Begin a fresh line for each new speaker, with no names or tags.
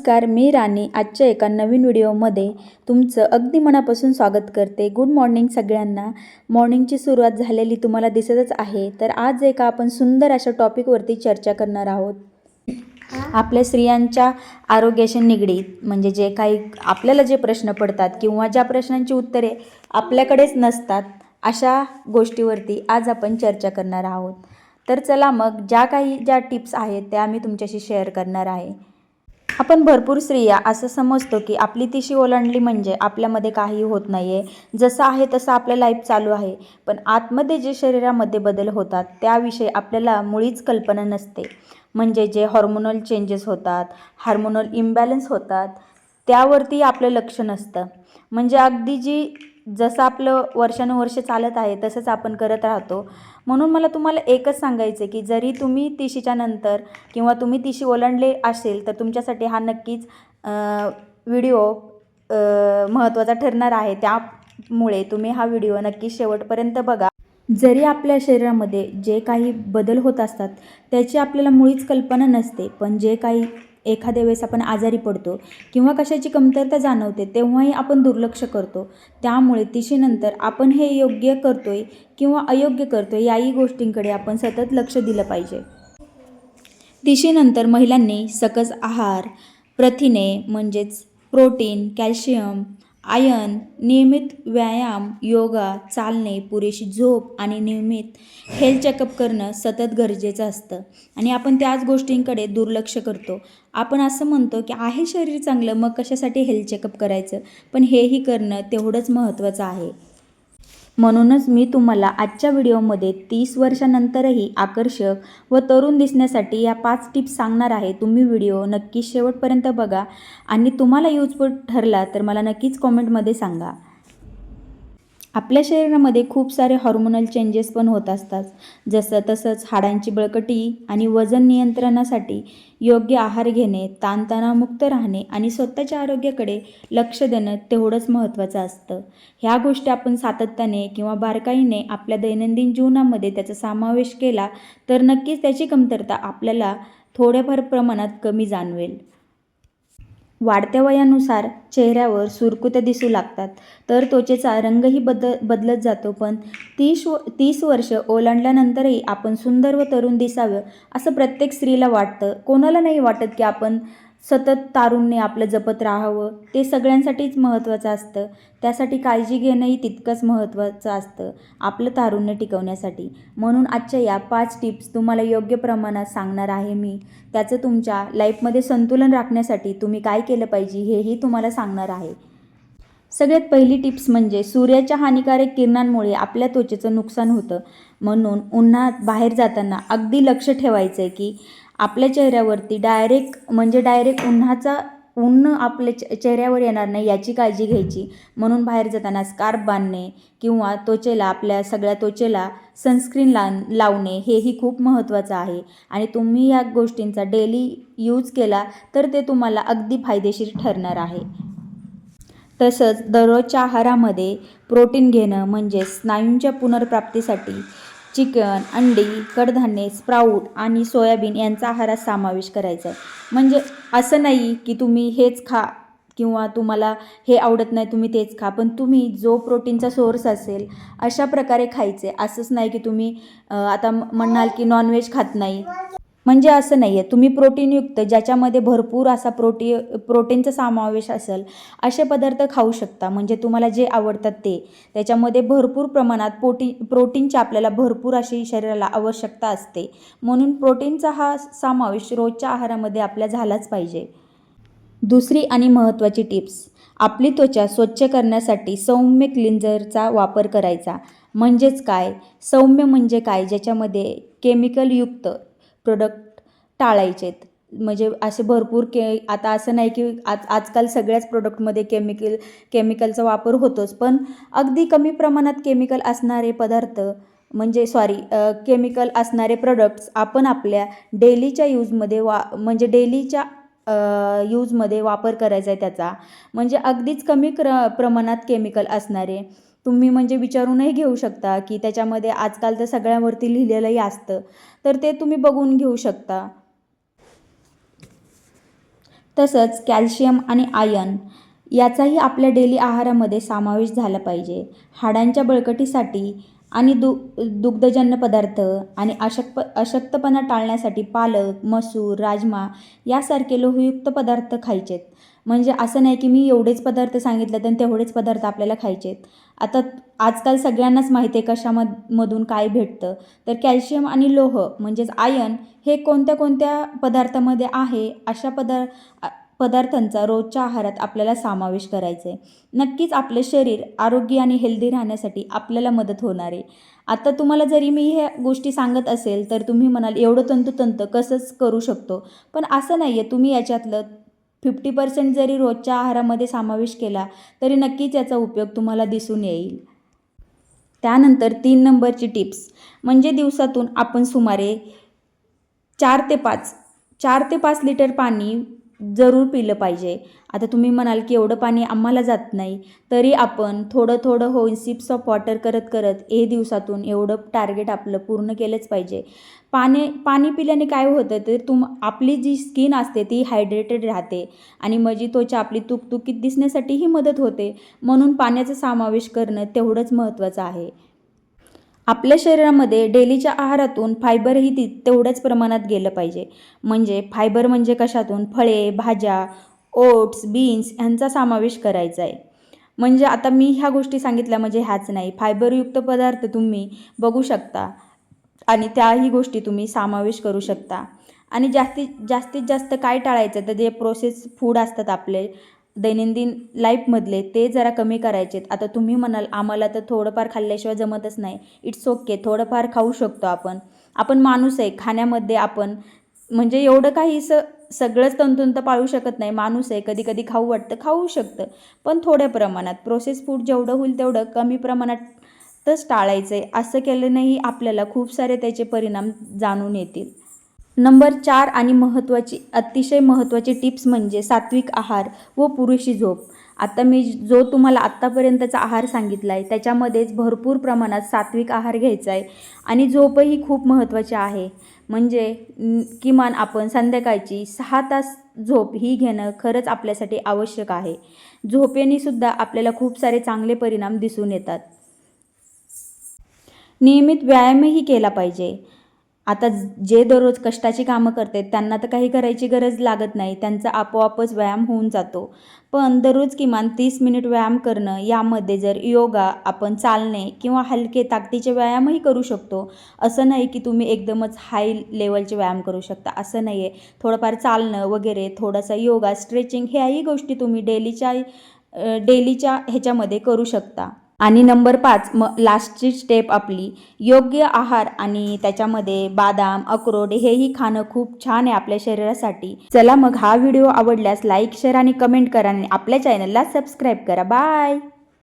नमस्कार, मी राणी आजच्या एका नवीन व्हिडिओमध्ये तुमचं अगदी मनापासून स्वागत करते। गुड मॉर्निंग सगळ्यांना। मॉर्निंगची सुरुवात झालेली तुम्हाला दिसतच आहे। तर आज एका आपण सुंदर अशा टॉपिकवरती चर्चा करणार आहोत। आपल्या स्त्रियांच्या आरोग्याशी निगडीत म्हणजे जे काही आपल्याला जे प्रश्न पडतात किंवा ज्या प्रश्नांची उत्तरे आपल्याकडेच नसतात अशा गोष्टीवरती आज आपण चर्चा करणार आहोत। तर चला मग ज्या टिप्स आहेत त्या मी तुमच्याशी शेअर करणार आहे। आपण भरपूर स्त्रिया असं समजतो की आपली तिशी ओलांडली म्हणजे आपल्यामध्ये काही होत नाही आहे, जसं आहे तसं आपलं लाईफ चालू आहे। पण आतमध्ये जे शरीरामध्ये बदल होतात त्याविषयी आपल्याला मुळीच कल्पना नसते। म्हणजे जे हॉर्मोनल चेंजेस होतात, हार्मोनल इम्बॅलन्स होतात त्यावरती आपलं लक्ष नसतं। म्हणजे अगदी जसं आपलं वर्षानुवर्षे चालत आहे तसंच आपण करत राहतो। म्हणून मला तुम्हाला एकच सांगायचं आहे की जरी तुम्ही तिशीच्या नंतर किंवा तुम्ही तिशी ओलांडले असेल तर तुमच्यासाठी हा नक्कीच व्हिडिओ महत्त्वाचा ठरणार आहे। त्यामुळे तुम्ही हा व्हिडिओ नक्की शेवटपर्यंत बघा। जरी आपल्या शरीरामध्ये जे काही बदल होत असतात त्याची आपल्याला मुळीच कल्पना नसते, पण जे काही एखाद्या वेळेस आपण आजारी पडतो किंवा कशाची कमतरता जाणवते तेव्हाही आपण दुर्लक्ष करतो। त्यामुळे तिशीनंतर आपण हे योग्य करतोय किंवा अयोग्य करतोय याही गोष्टींकडे आपण सतत लक्ष दिलं पाहिजे। तिशीनंतर महिलांनी सकस आहार, प्रथिने म्हणजेच प्रोटीन, कॅल्शियम, आयर्न, नियमित व्यायाम, योगा, चालणे, पुरेशी झोप आणि नियमित हेल्थ चेकअप करणं सतत गरजेचं असतं। आणि आपण त्याच गोष्टींकडे दुर्लक्ष करतो। आपण असं म्हणतो की आहे शरीर चांगलं मग कशासाठी हेल्थ चेकअप करायचं, पण हेही करणं तेवढंच महत्त्वाचं आहे। म्हणूनच मी तुम्हाला आजच्या व्हिडिओमध्ये 30 वर्षांनंतरही आकर्षक व तरुण दिसण्यासाठी या 5 टिप्स सांगणार आहे। तुम्ही व्हिडिओ नक्की शेवटपर्यंत बघा आणि तुम्हाला युजफुल ठरला तर मला नक्कीच कॉमेंटमध्ये सांगा। आपल्या शरीरामध्ये खूप सारे हॉर्मोनल चेंजेस पण होत असतात, तसंच हाडांची बळकटी आणि वजन नियंत्रणासाठी योग्य आहार घेणे, ताणतणावमुक्त राहणे आणि स्वतःच्या आरोग्याकडे लक्ष देणं तेवढंच महत्त्वाचं असतं। ह्या गोष्टी आपण सातत्याने किंवा बारकाईने आपल्या दैनंदिन जीवनामध्ये त्याचा समावेश केला तर नक्कीच त्याची कमतरता आपल्याला थोड्याफार प्रमाणात कमी जाणवेल। वाढत्या वयानुसार चेहऱ्यावर सुरकुत्या दिसू लागतात, तर त्वचेचा रंगही बदलत जातो। पण 30 वर्ष ओलांडल्यानंतरही आपण सुंदर व तरुण दिसावं असं प्रत्येक स्त्रीला वाटतं। कोणाला नाही वाटत की आपण सतत तारुण्य आपलं जपत राहावं, ते सगळ्यांसाठीच महत्त्वाचं असतं। त्यासाठी काळजी घेणंही तितकंच महत्त्वाचं असतं आपलं तारुण्य टिकवण्यासाठी। म्हणून आजच्या या 5 टिप्स तुम्हाला योग्य प्रमाणात सांगणार आहे मी। त्याचं तुमच्या लाईफमध्ये संतुलन राखण्यासाठी तुम्ही काय केलं पाहिजे हेही तुम्हाला सांगणार आहे। सगळ्यात पहिली टिप्स म्हणजे डायरेक्ट हानिकारक किरणांमुळे आपल्या त्वचेचं नुकसान होतं। म्हणून उन्हात बाहेर जाताना अगदी लक्ष ठेवायचं आहे की आपल्या चेहऱ्यावरती डायरेक्ट ऊन आपल्या चेहऱ्यावर येणार नाही याची काळजी घ्यायची। म्हणून बाहेर जाताना स्कार्फ बांधणे किंवा आपल्या सगळ्या त्वचेला सनस्क्रीन लावणे हेही खूप महत्त्वाचं आहे। आणि तुम्ही या गोष्टींचा डेली यूज केला तर ते तुम्हाला अगदी फायदेशीर ठरणार आहे। तसंच दररोजच्या आहारामध्ये प्रोटीन घेणं म्हणजे स्नायूंच्या पुनर्प्राप्तीसाठी चिकन, अंडी, कडधान्ये, स्प्राऊट आणि सोयाबीन यांचा आहारात समावेश करायचा आहे। म्हणजे असं नाही की तुम्ही हेच खा किंवा तुम्हाला हे आवडत नाही तुम्ही तेच खा, पण तुम्ही जो प्रोटीनचा सोर्स असेल अशा प्रकारे खायचे। असंच नाही की तुम्ही आता म्हणाल की नॉनव्हेज खात नाही, म्हणजे असं नाही आहे। तुम्ही प्रोटीनयुक्त ज्याच्यामध्ये भरपूर असा प्रोटीनचा समावेश असेल असे पदार्थ खाऊ शकता। म्हणजे तुम्हाला जे आवडतात ते, त्याच्यामध्ये भरपूर प्रमाणात प्रोटीनची आपल्याला भरपूर अशी शरीराला आवश्यकता असते। म्हणून प्रोटीनचा हा समावेश रोजच्या आहारामध्ये आपल्या झालाच पाहिजे। दुसरी आणि महत्त्वाची टिप्स, आपली त्वचा स्वच्छ करण्यासाठी सौम्य क्लिन्झरचा वापर करायचा। म्हणजेच काय, सौम्य म्हणजे काय, ज्याच्यामध्ये केमिकलयुक्त प्रोडक्ट टाळायचेत। म्हणजे असे भरपूर आता असं नाही की आजकाल सगळ्याच प्रोडक्टमध्ये केमिकलचा वापर होतोच, पण अगदी कमी प्रमाणात केमिकल असणारे पदार्थ केमिकल असणारे प्रोडक्ट्स आपण आपल्या डेलीच्या यूजमध्ये वापर करायचा आहे त्याचा। म्हणजे अगदीच कमी प्रमाणात केमिकल असणारे तुम्ही म्हणजे विचारूनही घेऊ शकता की त्याच्यामध्ये आजकाल तर सगळ्यावरती लिहिलेलंही असतं, तर ते तुम्ही बघून घेऊ शकता। तसंच कॅल्शियम आणि आयर्न याचाही आपल्या डेली आहारामध्ये समावेश झाला पाहिजे. हाडांच्या बळकटीसाठी आणि दुग्धजन्य पदार्थ आणि अशक्तपणा टाळण्यासाठी पालक, मसूर, राजमा यासारखे लोहयुक्त पदार्थ खायचेत. म्हणजे असं नाही की मी एवढेच पदार्थ सांगितले तर तेवढेच पदार्थ आपल्याला खायचेत. आता आजकाल सगळ्यांनाच माहिती आहे मधून काय भेटतं. तर कॅल्शियम आणि लोह म्हणजेच आयर्न हे कोणत्या कोणत्या पदार्थामध्ये आहे अशा पदार्थांचा रोजच्या आहारात आपल्याला समावेश करायचा आहे. नक्कीच आपले शरीर आरोग्य आणि हेल्दी राहण्यासाठी आपल्याला मदत होणार आहे. आता तुम्हाला जरी मी ह्या गोष्टी सांगत असेल तर तुम्ही म्हणाल एवढं तंतोतंत कसंच करू शकतो. पण असं नाही आहे. तुम्ही याच्यातलं 50% जरी रोजच्या आहारामध्ये समावेश केला तरी नक्कीच याचा उपयोग तुम्हाला दिसून येईल. त्यानंतर 3 नंबरची टिप्स म्हणजे दिवसातून आपण सुमारे 4 ते 5 लिटर पाणी जरूर पिलं पाहिजे. आता तुम्ही म्हणाल की एवढं पाणी आम्हाला जात नाही, तरी आपण थोडं थोडं होऊन सिप्स ऑफ वॉटर करत करत दिवसातून एवढं टार्गेट आपलं पूर्ण केलंच पाहिजे. पाणी पिल्याने काय होतं तर आपली जी स्किन असते ती हायड्रेटेड राहते आणि माझी त्वचा आपली तुकतुकीत दिसण्यासाठीही मदत होते. म्हणून पाण्याचा समावेश करणं तेवढंच महत्त्वाचं आहे. आपल्या शरीरामध्ये डेलीच्या आहारातून फायबरही तेवढ्याच प्रमाणात गेलं पाहिजे. म्हणजे फायबर म्हणजे कशातून? फळे, भाज्या, ओट्स, बीन्स यांचा समावेश करायचा आहे. म्हणजे आता मी ह्या गोष्टी सांगितल्या म्हणजे ह्याच नाही, फायबरयुक्त पदार्थ तुम्ही बघू शकता आणि त्याही गोष्टी तुम्ही समावेश करू शकता. आणि जास्तीत जास्त काय टाळायचं तर जे प्रोसेस फूड असतात आपले दैनंदिन लाईफमधले ते जरा कमी करायचेत. आता तुम्ही म्हणाल आम्हाला तर थोडंफार खाल्ल्याशिवाय जमतच नाही. इट्स ओके, थोडंफार खाऊ शकतो आपण. आपण माणूस आहे, खाण्यामध्ये आपण म्हणजे एवढं काही सगळंच तंतोतंत पाळू शकत नाही. माणूस आहे, कधी कधी खाऊ वाटतं, खाऊ शकतं. पण थोड्या प्रमाणात प्रोसेस फूड जेवढं होईल तेवढं कमी प्रमाणातच टाळायचं आहे. असं केल्यानेही आपल्याला खूप सारे त्याचे परिणाम जाणून येतील. नंबर 4 आणि अतिशय महत्त्वाची टिप्स म्हणजे सात्विक आहार व पुरेशी झोप. आता मी जो तुम्हाला आत्तापर्यंतचा आहार सांगितला आहे त्याच्यामध्येच भरपूर प्रमाणात सात्विक आहार घ्यायचा आहे आणि झोपही खूप महत्त्वाची आहे. म्हणजे किमान आपण संध्याकाळची 6 तास झोप ही घेणं खरंच आपल्यासाठी आवश्यक आहे. झोपेने सुद्धा आपल्याला खूप सारे चांगले परिणाम दिसून येतात. नियमित व्यायामही केला पाहिजे. आता जे दररोज कष्टाची कामं करतात त्यांना तर काही करायची गरज लागत नाही, त्यांचा आपोआपच व्यायाम होऊन जातो. पण दररोज किमान 30 मिनिट व्यायाम करणं, यामध्ये जर योगा, आपण चालणे किंवा हलके ताकदीचे व्यायामही करू शकतो. असं नाही की तुम्ही एकदमच हाय लेवलचे व्यायाम करू शकता, असं नाही आहे. थोडंफार चालणं वगैरे, थोडासा योगा, स्ट्रेचिंग ह्याही गोष्टी तुम्ही डेलीच्या ह्याच्यामध्ये करू शकता. आणि नंबर 5 लास्टची स्टेप आपली योग्य आहार आणि त्याच्यामध्ये बादाम, अक्रोड हेही खाणं खूप छान आहे आपल्या शरीरासाठी. चला मग हा व्हिडिओ आवडल्यास लाईक, शेअर आणि कमेंट करा आणि आपल्या चॅनलला सबस्क्राईब करा. बाय.